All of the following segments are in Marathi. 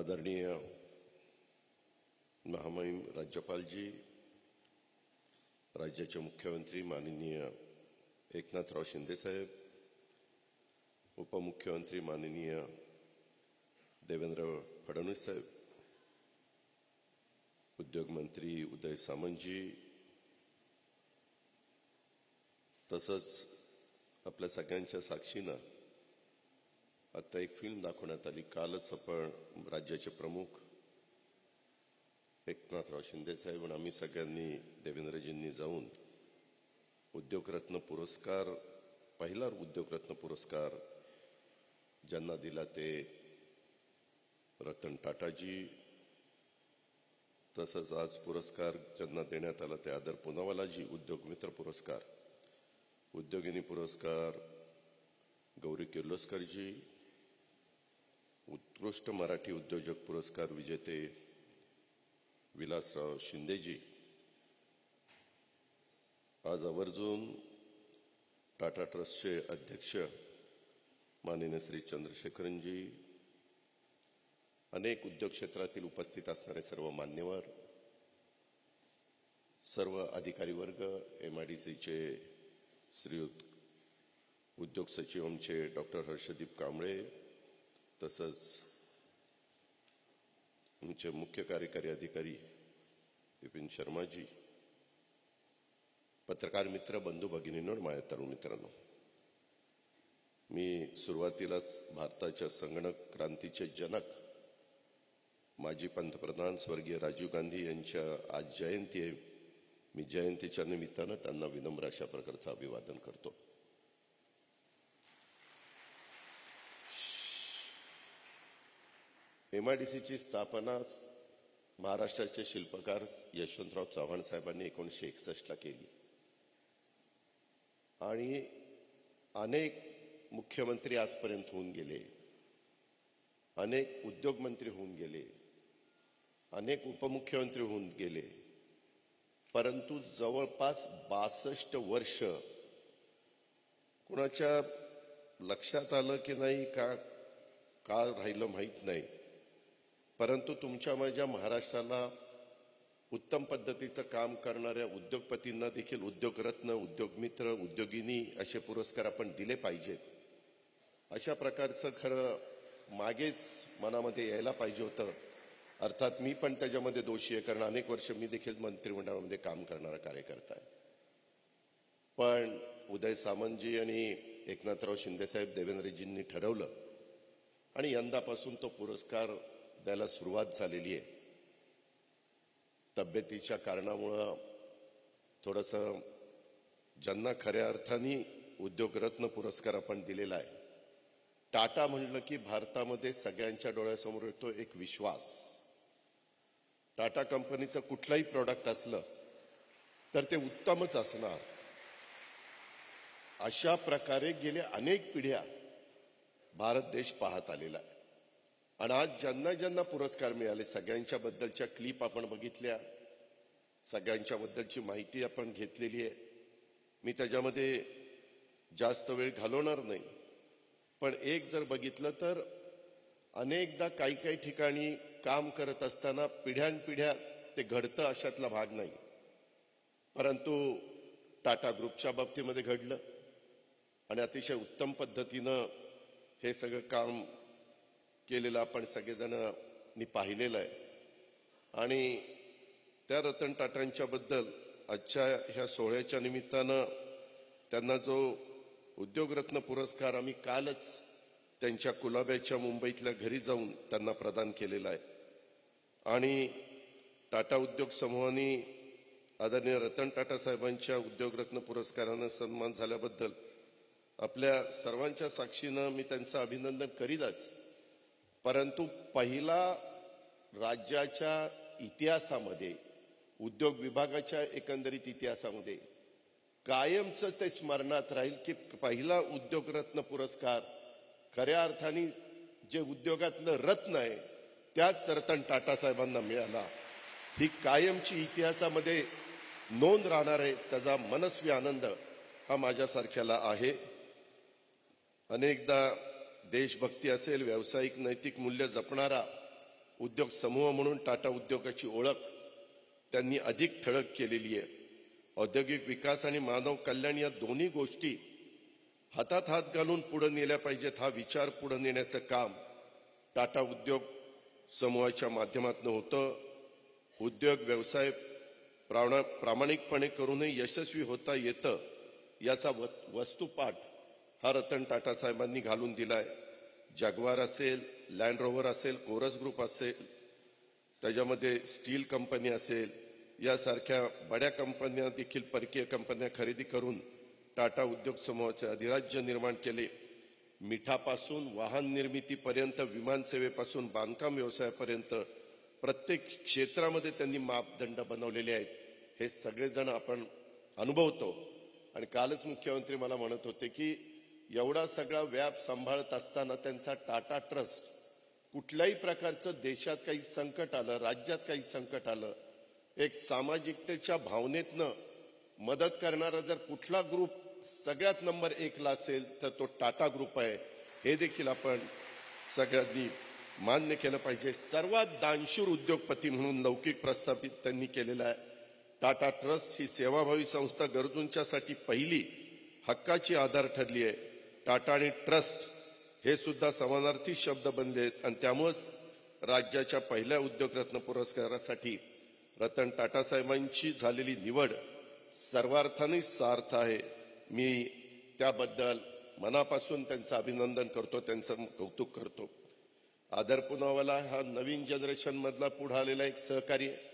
आदरणीय महामहिम राज्यपालजी, राज्याचे मुख्यमंत्री माननीय एकनाथराव शिंदे साहेब, उपमुख्यमंत्री माननीय देवेंद्र फडणवीस साहेब, उद्योग मंत्री उदय सामंतजी, तसंच आपल्या सगळ्यांच्या साक्षीनं आता एक फिल्म दाखवण्यात आली. कालच आपण राज्याचे प्रमुख एकनाथराव शिंदे साहेब आणि आम्ही सगळ्यांनी देवेंद्रजींनी जाऊन उद्योगरत्न पुरस्कार, पहिला उद्योगरत्न पुरस्कार ज्यांना दिला ते रतन टाटाजी, तसंच आज पुरस्कार ज्यांना देण्यात आला ते आदर पुनावालाजी उद्योग मित्र पुरस्कार, उद्योगिनी पुरस्कार गौरी किर्लोस्करजी, उत्कृष्ट मराठी उद्योजक पुरस्कार विजेते विलासराव शिंदेजी, आज आवर्जून टाटा ट्रस्टचे अध्यक्ष माननीय श्री चंद्रशेखरनजी, अनेक उद्योग क्षेत्रातील उपस्थित असणारे सर्व मान्यवर, सर्व अधिकारी वर्ग, MIDCचे श्रीयुत उद्योग सचिव आमचे डॉक्टर हर्षदीप कांबळे, तसंच आमचे मुख्य कार्यकारी अधिकारी विपिन शर्माजी, पत्रकार मित्र, बंधू भगिनींनो, माझ्या तरुण मित्रांनो, मी सुरुवातीलाच भारताच्या संगणक क्रांतीचे जनक माजी पंतप्रधान स्वर्गीय राजीव गांधी यांच्या आज जयंती आहे. मी जयंतीच्या निमित्तानं त्यांना विनम्र अशा प्रकारचं अभिवादन करतो. MIDCची स्थापना महाराष्ट्राचे शिल्पकार यशवंतराव चव्हाण साहेबांनी 1961ला केली आणि अनेक मुख्यमंत्री आजपर्यंत होऊन गेले, अनेक उद्योगमंत्री होऊन गेले, अनेक उपमुख्यमंत्री होऊन गेले, परंतु जवळपास 62 वर्ष कुणाच्या लक्षात आलं की नाही का राहिलं माहीत नाही, परंतु तुमच्या माझ्या महाराष्ट्राला उत्तम पद्धतीचं काम करणाऱ्या उद्योगपतींना देखील उद्योगरत्न, उद्योगमित्र, उद्योगिनी असे पुरस्कार आपण दिले पाहिजेत. अशा प्रकारचं खरं मागेच मनामध्ये यायला पाहिजे होतं. अर्थात मी पण त्याच्यामध्ये दोषी आहे, कारण अनेक वर्ष मी देखील मंत्रिमंडळामध्ये काम करणारा कार्यकर्ता आहे. पण उदय सामंतजी आणि एकनाथराव शिंदेसाहेब देवेंद्रजींनी ठरवलं आणि यंदापासून तो पुरस्कार द्यायला सुरुवात झालेली आहे. तब्येतीच्या कारणामुळं थोडंसं ज्यांना खऱ्या अर्थाने उद्योगरत्न पुरस्कार आपण दिलेला आहे. टाटा म्हणलं की भारतामध्ये सगळ्यांच्या डोळ्यासमोर येतो एक विश्वास. टाटा कंपनीचं कुठलंही प्रोडक्ट असलं तर ते उत्तमच असणार. अशा प्रकारे गेल्या अनेक पिढ्या भारत देश पाहत आलेला आहे आणि आज ज्यांना ज्यांना पुरस्कार मिळाले सगळ्यांच्या बद्दलच्या क्लिप आपण बघितल्या, सगळ्यांच्या बद्दलची माहिती आपण घेतलेली आहे. मी त्याच्यामध्ये जास्त वेळ घालवणार नाही, पण एक जर बघितलं तर अनेकदा काही ठिकाणी काम करत असताना पिढ्यानपिढ्या ते घडतं अशातला भाग नाही, परंतु टाटा ग्रुपच्या बाबतीमध्ये घडलं आणि अतिशय उत्तम पद्धतीनं हे सगळं काम केलेलं आपण सगळेजणांनी पाहिलेलं आहे. आणि त्या रतन टाटांच्या बद्दल आजच्या ह्या सोहळ्याच्या निमित्तानं त्यांना जो उद्योगरत्न पुरस्कार आम्ही कालच त्यांच्या कुलाब्याच्या मुंबईतल्या घरी जाऊन त्यांना प्रदान केलेला आहे आणि टाटा उद्योग समूहाने आदरणीय रतन टाटा साहेबांच्या उद्योगरत्न पुरस्कारानं सन्मान झाल्याबद्दल आपल्या सर्वांच्या साक्षीनं मी त्यांचं अभिनंदन करीलच. परंतु पहिला राज्याच्या इतिहासामध्ये, उद्योग विभागाच्या एकंदरीत इतिहासामध्ये कायमच ते स्मरणात राहील की पहिला उद्योगरत्न पुरस्कार खऱ्या अर्थाने जे उद्योगातलं रत्न आहे त्याच रतन टाटा साहेबांना मिळाला. ही कायमची इतिहासामध्ये नोंद राहणार आहे. त्याचा मनस्वी आनंद हा माझ्यासारख्याला आहे. अनेकदा देशभक्ती असेल, व्यावसायिक नैतिक मूल्य जपणारा उद्योग समूह म्हणून टाटा उद्योगाची ओळख त्यांनी अधिक ठळक केलेली आहे. औद्योगिक विकास आणि मानव कल्याण या दोन्ही गोष्टी हातात हात घालून पुढे नेल्या पाहिजेत. हा विचार पुढे नेण्याचं काम टाटा उद्योग समूहाच्या माध्यमातून होतं. उद्योग व्यवसाय प्रामाणिकपणे करूनही यशस्वी होता येतं याचा वस्तुपाठ हा रतन टाटा साहेबांनी घालून दिलाय. जगवार असेल, लँड रोव्हर असेल, कोरस ग्रुप असेल, त्याच्यामध्ये स्टील कंपनी असेल, यासारख्या बड्या कंपन्या देखील परकीय कंपन्या खरेदी करून टाटा उद्योग समूहाचे अधिराज्य निर्माण केले. मिठापासून वाहन निर्मितीपर्यंत, विमान सेवेपासून बांधकाम व्यवसायापर्यंत प्रत्येक क्षेत्रामध्ये त्यांनी मापदंड बनवलेले आहेत. हे सगळेजण आपण अनुभवतो. आणि कालच मुख्यमंत्री मला म्हणत होते की एवढा सगळा व्याप सांभाळत असताना त्यांचा टाटा ट्रस्ट कुठल्याही प्रकारचं देशात काही संकट आलं, राज्यात काही संकट आलं, एक सामाजिकतेच्या भावनेतनं मदत करणारा जर कुठला ग्रुप सगळ्यात नंबर 1 ला असेल तर तो टाटा ग्रुप आहे. हे देखील आपण सगळ्यांनी मान्य केलं पाहिजे. सर्वात दानशूर उद्योगपती म्हणून लौकिक प्रस्थापित त्यांनी केलेला आहे. टाटा ट्रस्ट ही सेवाभावी संस्था गरजूंच्यासाठी पहिली हक्काची आधार ठरली आहे. टाटा आणि ट्रस्ट हे सुद्धा समानार्थी शब्द बनले आहेत आणि त्यामुळेच राज्याच्या पहिल्या उद्योगरत्न पुरस्कारासाठी रतन टाटा साहेबांची झालेली निवड सर्वार्थाने सार्थ आहे. मी त्याबद्दल मनापासून त्यांचं अभिनंदन करतो, त्यांचं कौतुक करतो. आदर पुनावाला हा नवीन जनरेशन मधला पुढे आलेला एक सहकारी आहे.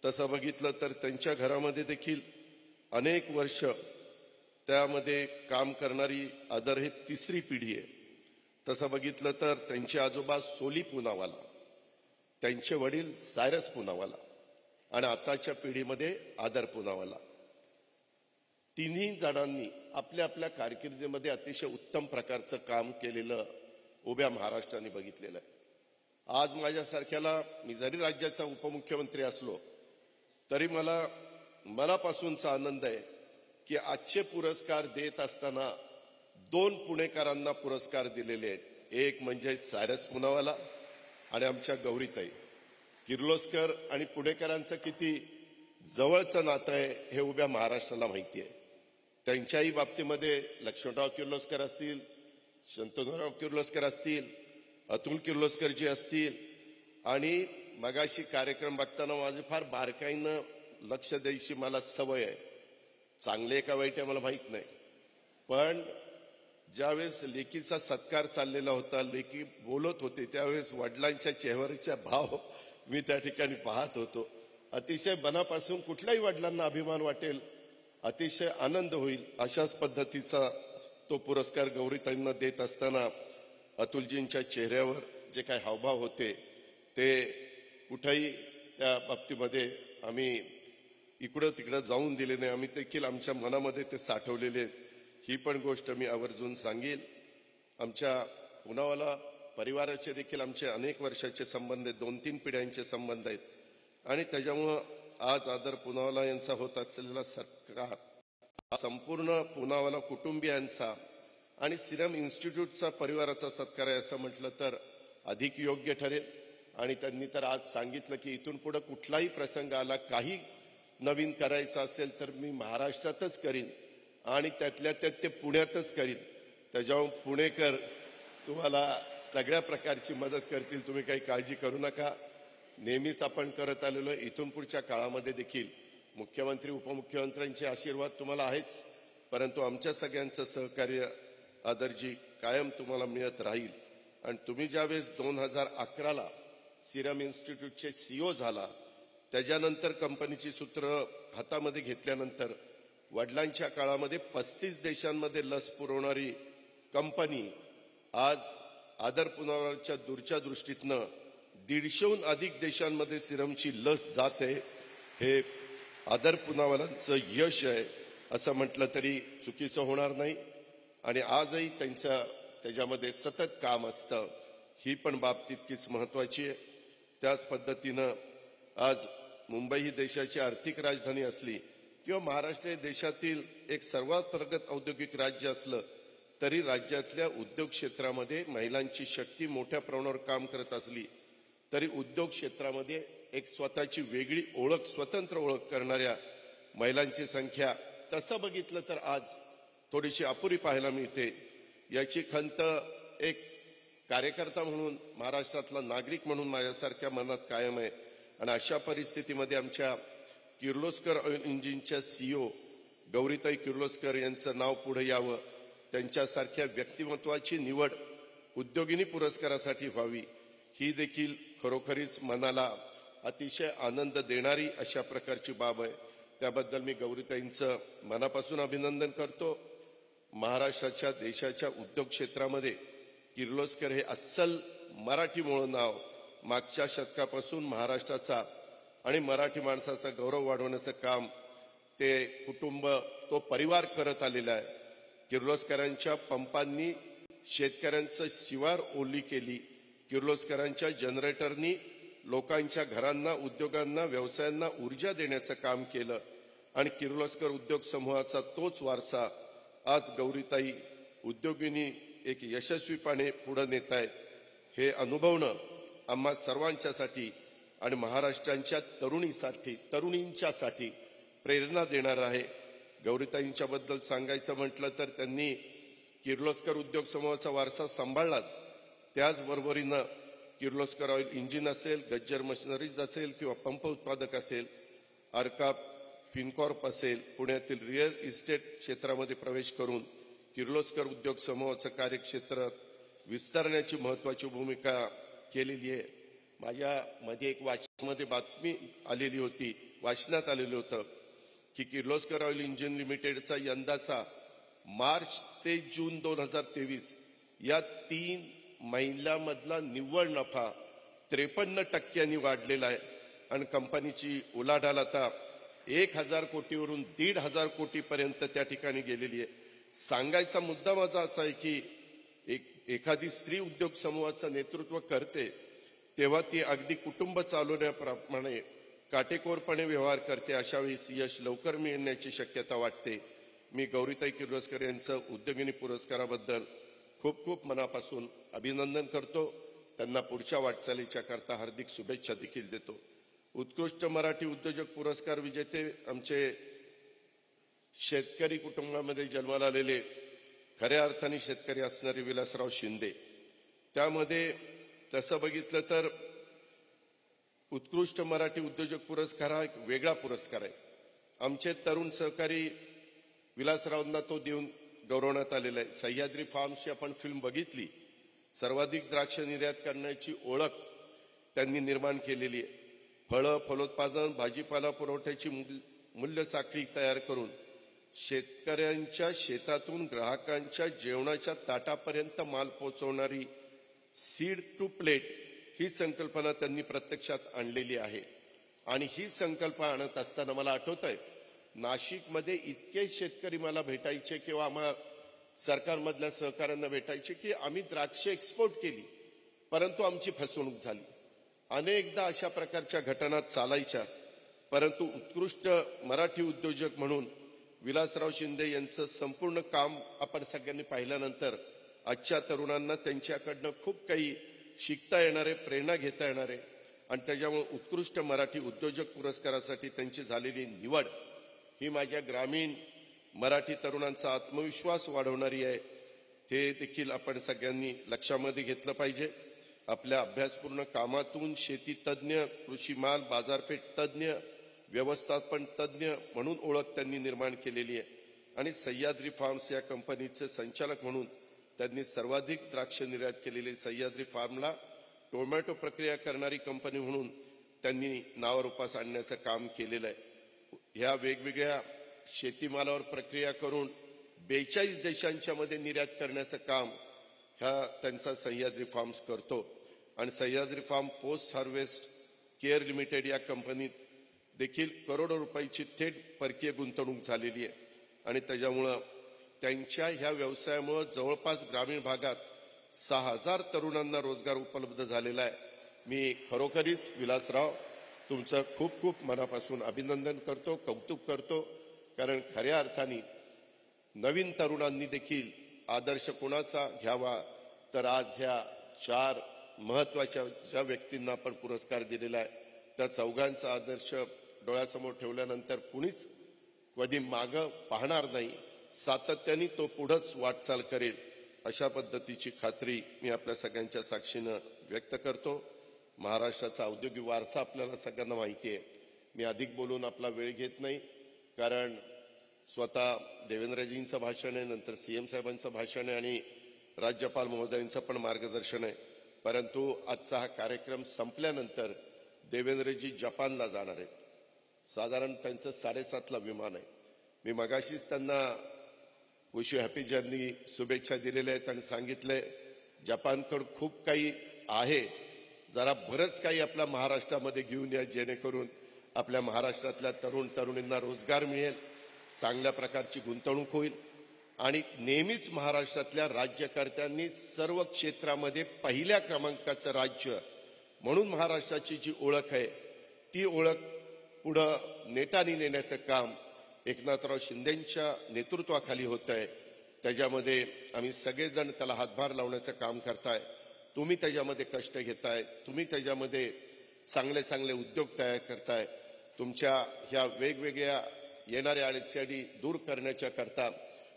तसं बघितलं तर त्यांच्या घरामध्ये देखील अनेक वर्ष त्यामध्ये काम करणारी आदर हे 3री पिढी आहे. तसं बघितलं तर त्यांचे आजोबा सोली पुनावाला, त्यांचे वडील सायरस पुनावाला आणि आताच्या पिढीमध्ये आदर पुनावाला, तिन्ही जणांनी आपल्या आपल्या कारकिर्दीमध्ये अतिशय उत्तम प्रकारचं काम केलेलं उभ्या महाराष्ट्राने बघितलेलं आहे. आज माझ्यासारख्याला, मी जरी राज्याचा उपमुख्यमंत्री असलो तरी मला मनापासूनचा आनंद आहे की आजचे पुरस्कार देत असताना 2 पुणेकरांना पुरस्कार दिलेले आहेत. एक म्हणजे सायरस पुनावाला आणि आमच्या गौरीताई. किर्लोस्कर आणि पुणेकरांचं किती जवळचं नातं आहे हे उभ्या महाराष्ट्राला माहिती आहे. त्यांच्याही बाबतीमध्ये लक्ष्मणराव किर्लोस्कर असतील, शंतनुराव किर्लोस्कर असतील, अतुल किर्लोस्कर जी असतील, आणि मगाशी कार्यक्रम बघताना माझे फार बारकाईनं लक्ष द्यायची मला सवय आहे. चांगले का वाईट आहे मला माहित नाही, पण ज्यावेळेस लेकीचा सत्कार चाललेला होता, लेकी बोलत होते, त्यावेळेस वडिलांच्या चेहऱ्याचा भाव मी त्या ठिकाणी पाहत होतो. अतिशय मनापासून कुठल्याही वडिलांना अभिमान वाटेल, अतिशय आनंद होईल अशाच पद्धतीचा तो पुरस्कार गौरीताईंना देत असताना अतुलजींच्या चेहऱ्यावर जे काही हावभाव होते ते कुठेही त्या बाबतीमध्ये आम्ही इकडं तिकडं जाऊन दिले नाही. आम्ही देखील आमच्या मनामध्ये ते साठवलेले आहेत. ही पण गोष्ट मी आवर्जून सांगेल. आमच्या पुनावाला परिवाराचे देखील आमचे अनेक वर्षाचे संबंध आहेत, 2-3 पिढ्यांचे संबंध आहेत आणि त्याच्यामुळं आज आदर पुनावाला यांचा होत असलेला सत्कार संपूर्ण पुनावाला कुटुंबियांचा आणि सिरम इन्स्टिट्यूटचा परिवाराचा सत्कार आहे असं म्हटलं तर अधिक योग्य ठरेल. आणि त्यांनी तर आज सांगितलं की इथून पुढे कुठलाही प्रसंग आला, काही नवीन करायचं असेल तर मी महाराष्ट्रातच करीन आणि त्यातल्या त्यात ते पुण्यातच करीन. त्याच्यावर पुणेकर तुम्हाला सगळ्या प्रकारची मदत करतील, तुम्ही काही काळजी करू नका. नेहमीच आपण करत आलेलो इथून पुढच्या काळामध्ये देखील मुख्यमंत्री उपमुख्यमंत्र्यांचे आशीर्वाद तुम्हाला आहेच, परंतु आमच्या सगळ्यांचं सहकार्य आदरजी कायम तुम्हाला मिळत राहील. आणि तुम्ही ज्यावेळेस 2011ला सिरम इन्स्टिट्यूटचे CEO झाला, त्याच्यानंतर कंपनीची सूत्र हातामध्ये घेतल्यानंतर वडिलांच्या काळामध्ये 35 देशांमध्ये लस पुरवणारी कंपनी आज आदर पुनावालाच्या दूरच्या दृष्टीतनं 150हून अधिक देशांमध्ये सिरमची लस जाते. हे आदर पुनावालांचं यश आहे असं म्हटलं तरी चुकीचं होणार नाही. आणि आजही त्याच्यामध्ये सतत काम असतं, ही पण बाब तितकीच महत्वाची आहे. त्याच पद्धतीनं आज मुंबई ही देशाची आर्थिक राजधानी असली किंवा महाराष्ट्र हे देशातील एक सर्वात प्रगत औद्योगिक राज्य असलं तरी राज्यातल्या उद्योग क्षेत्रामध्ये महिलांची शक्ती मोठ्या प्रमाणावर काम करत असली तरी उद्योग क्षेत्रामध्ये एक स्वतःची वेगळी ओळख, स्वतंत्र ओळख करणाऱ्या महिलांची संख्या तसं बघितलं तर आज थोडीशी अपुरी पाहायला मिळते. याची खंत एक कार्यकर्ता म्हणून, महाराष्ट्रातला नागरिक म्हणून माझ्यासारख्या मनात कायम आहे. आणि अशा परिस्थितीमध्ये आमच्या किर्लोस्कर ऑइल इंजिनच्या CEO गौरीताई किर्लोस्कर यांचं नाव पुढे यावं, त्यांच्यासारख्या व्यक्तिमत्वाची निवड उद्योगिनी पुरस्कारासाठी व्हावी, ही देखील खरोखरीच मनाला अतिशय आनंद देणारी अशा प्रकारची बाब आहे. त्याबद्दल मी गौरीताईंचं मनापासून अभिनंदन करतो. महाराष्ट्राच्या, देशाच्या उद्योग क्षेत्रामध्ये किर्लोस्कर हे अस्सल मराठी मूळ नाव मागच्या शतकापासून महाराष्ट्राचा आणि मराठी माणसाचा गौरव वाढवण्याचं काम ते कुटुंब, तो परिवार करत आलेला आहे. किर्लोस्करांच्या पंपांनी शेतकऱ्यांचं शिवार ओली केली. किर्लोस्करांच्या जनरेटरनी लोकांच्या घरांना, उद्योगांना, व्यवसायांना ऊर्जा देण्याचं काम केलं. आणि किर्लोस्कर उद्योग समूहाचा तोच वारसा आज गौरीताई उद्योगिनी एक यशस्वीपणे पुढे नेत आहेत. हे अनुभवणं आम्हा सर्वांच्यासाठी आणि महाराष्ट्राच्या तरुणींच्यासाठी प्रेरणा देणार आहे. गौरीताईंच्या बद्दल सांगायचं म्हटलं तर त्यांनी किर्लोस्कर उद्योग समूहाचा वारसा सांभाळलाच, त्याचबरोबरीनं किर्लोस्कर ऑइल इंजिन असेल, गज्जर मशिनरीज असेल किंवा पंप उत्पादक असेल, अर्का फिनकॉर्प असेल, पुण्यातील रिअल इस्टेट क्षेत्रामध्ये प्रवेश करून किर्लोस्कर उद्योग समूहाचं कार्यक्षेत्र विस्तारण्याची महत्वाची भूमिका केलेली आहे. माझ्यामध्ये एक वाचनामध्ये बातमी आलेली होती, वाचनात आलेलं होतं की किर्लोस्कर ऑइल इंजिन लिमिटेडचा यंदाचा मार्च ते जून 2023 या 3 महिन्यामधला निव्वळ नफा 53% वाढलेला आहे. आणि कंपनीची उलाढाल आता 1000 कोटीवरून 1,500 कोटीपर्यंत त्या ठिकाणी गेलेली आहे. सांगायचा मुद्दा माझा असा आहे की एखादी स्त्री उद्योग समूहाचं नेतृत्व करते तेव्हा ती अगदी कुटुंब चालवण्याप्रमाणे काटेकोरपणे व्यवहार करते. अशा वेळेस यश लवकर मिळण्याची शक्यता वाटते. मी गौरीताई किर्लोस्कर यांचं उद्योगिनी पुरस्काराबद्दल खूप खूप मनापासून अभिनंदन करतो. त्यांना पुढच्या वाटचालीच्या करता हार्दिक शुभेच्छा देखील देतो. उत्कृष्ट मराठी उद्योजक पुरस्कार विजेते आमचे शेतकरी कुटुंबामध्ये जन्माला आलेले, खऱ्या अर्थाने शेतकरी असणारे विलासराव शिंदे. त्यामध्ये तसं बघितलं तर उत्कृष्ट मराठी उद्योजक पुरस्कार हा एक वेगळा पुरस्कार आहे. आमचे तरुण सहकारी विलासरावांना तो देऊन गौरवण्यात आलेला आहे. सह्याद्री फार्मची आपण फिल्म बघितली. सर्वाधिक द्राक्ष निर्यात करण्याची ओळख त्यांनी निर्माण केलेली आहे. फळं, फलोत्पादन, भाजीपाला पुरवठ्याची मूल्य साखळी तयार करून शेतकऱ्यांच्या शेतातून ग्राहकांच्या जेवणाच्या ताटापर्यंत माल पोहोचवणारी सीड टू प्लेट ही संकल्पना त्यांनी प्रत्यक्षात आणलेली आहे. आणि ही संकल्पना आणत असताना मला आठवतंय, नाशिकमध्ये इतके शेतकरी मला भेटायचे किंवा आम्हाला सरकारमधल्या सहकाऱ्यांना भेटायचे की आम्ही द्राक्ष एक्सपोर्ट केली परंतु आमची फसवणूक झाली. अनेकदा अशा प्रकारच्या घटना चालायच्या. परंतु उत्कृष्ट मराठी उद्योजक म्हणून विलासराव शिंदे यांचं संपूर्ण काम आपण सगळ्यांनी पाहिल्यानंतर आजच्या तरुणांना त्यांच्याकडनं खूप काही शिकता येणारे, प्रेरणा घेता येणारे आणि त्याच्यामुळे उत्कृष्ट मराठी उद्योजक पुरस्कारासाठी त्यांची झालेली निवड ही माझ्या ग्रामीण मराठी तरुणांचा आत्मविश्वास वाढवणारी आहे. ते देखील आपण सगळ्यांनी लक्षामध्ये घेतलं पाहिजे. आपल्या अभ्यासपूर्ण कामातून शेती तज्ज्ञ, कृषी माल बाजारपेठ तज्ज्ञ, व्यवस्थापन तज्ज्ञ म्हणून ओळख त्यांनी निर्माण केलेली आहे. आणि सह्याद्री फार्म्स या कंपनीचे संचालक म्हणून त्यांनी सर्वाधिक द्राक्ष निर्यात केलेली सह्याद्री फार्मला टोमॅटो प्रक्रिया करणारी कंपनी म्हणून त्यांनी नावारूपास आणण्याचं काम केलेलं आहे. ह्या वेगवेगळ्या शेतीमालावर प्रक्रिया करून 42 देशांच्या मध्ये निर्यात करण्याचं काम ह्या त्यांचा सह्याद्री फार्म्स करतो. आणि Sahyadri farm post harvest care limited या कंपनीत देखील करोडो रुपयाची थेट परकीय गुंतवणूक झालेली आहे. आणि त्याच्यामुळं त्यांच्या ह्या व्यवसायामुळे जवळपास ग्रामीण भागात 6000 तरुणांना रोजगार उपलब्ध झालेला आहे. मी खरोखरीच विलासराव तुमचं खूप खूप मनापासून अभिनंदन करतो, कौतुक करतो. कारण खऱ्या अर्थाने नवीन तरुणांनी देखील आदर्श कोणाचा घ्यावा तर आज ह्या 4 महत्वाच्या ज्या व्यक्तींना आपण पुरस्कार दिलेला आहे त्या चौघांचा आदर्श डोळ्यासमोर ठेवल्यानंतर कुणीच कधी मागं पाहणार नाही, सातत्याने तो पुढंच वाटचाल करेल अशा पद्धतीची खात्री मी आपल्या सगळ्यांच्या साक्षीनं व्यक्त करतो. महाराष्ट्राचा औद्योगिक वारसा आपल्याला सगळ्यांना माहिती आहे. मी अधिक बोलून आपला वेळ घेत नाही, कारण स्वतः देवेंद्रजींचं भाषण आहे, नंतर CM साहेबांचं भाषण आहे आणि राज्यपाल महोदयांचं पण मार्गदर्शन आहे. परंतु आजचा हा कार्यक्रम संपल्यानंतर देवेंद्रजी जपानला जाणार आहेत. साधारण त्यांचं 7:30ला विमान आहे. मी मगाशीच त्यांना विश यू हॅपी जर्नी शुभेच्छा दिलेल्या आहेत आणि सांगितलंय जपानकडे खूप काही आहे, जरा बरंच काही आपल्या महाराष्ट्रामध्ये घेऊन या, जेणेकरून आपल्या महाराष्ट्रातल्या तरुण तरुणींना रोजगार मिळेल, चांगल्या प्रकारची गुंतवणूक होईल आणि नेहमीच महाराष्ट्रातल्या राज्यकर्त्यांनी सर्व क्षेत्रामध्ये पहिल्या क्रमांकाचं राज्य म्हणून महाराष्ट्राची जी ओळख आहे ती ओळख पुढं नेटाने नेण्याचं काम एकनाथराव शिंदेंच्या नेतृत्वाखाली होत आहे. त्याच्यामध्ये आम्ही सगळेजण त्याला हातभार लावण्याचं काम करताय. तुम्ही त्याच्यामध्ये कष्ट घेताय, तुम्ही त्याच्यामध्ये चांगले चांगले उद्योग तयार करताय. तुमच्या ह्या वेगवेगळ्या येणाऱ्या अडचणी दूर करण्याच्या करता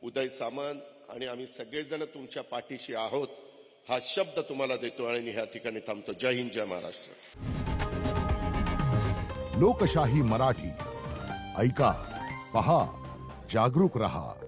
उदय सामंत आणि आम्ही सगळेजण तुमच्या पाठीशी आहोत हा शब्द तुम्हाला देतो आणि ह्या ठिकाणी थांबतो. जय हिंद, जय महाराष्ट्र. लोकशाही मराठी ऐका, पहा, जागरूक रहा.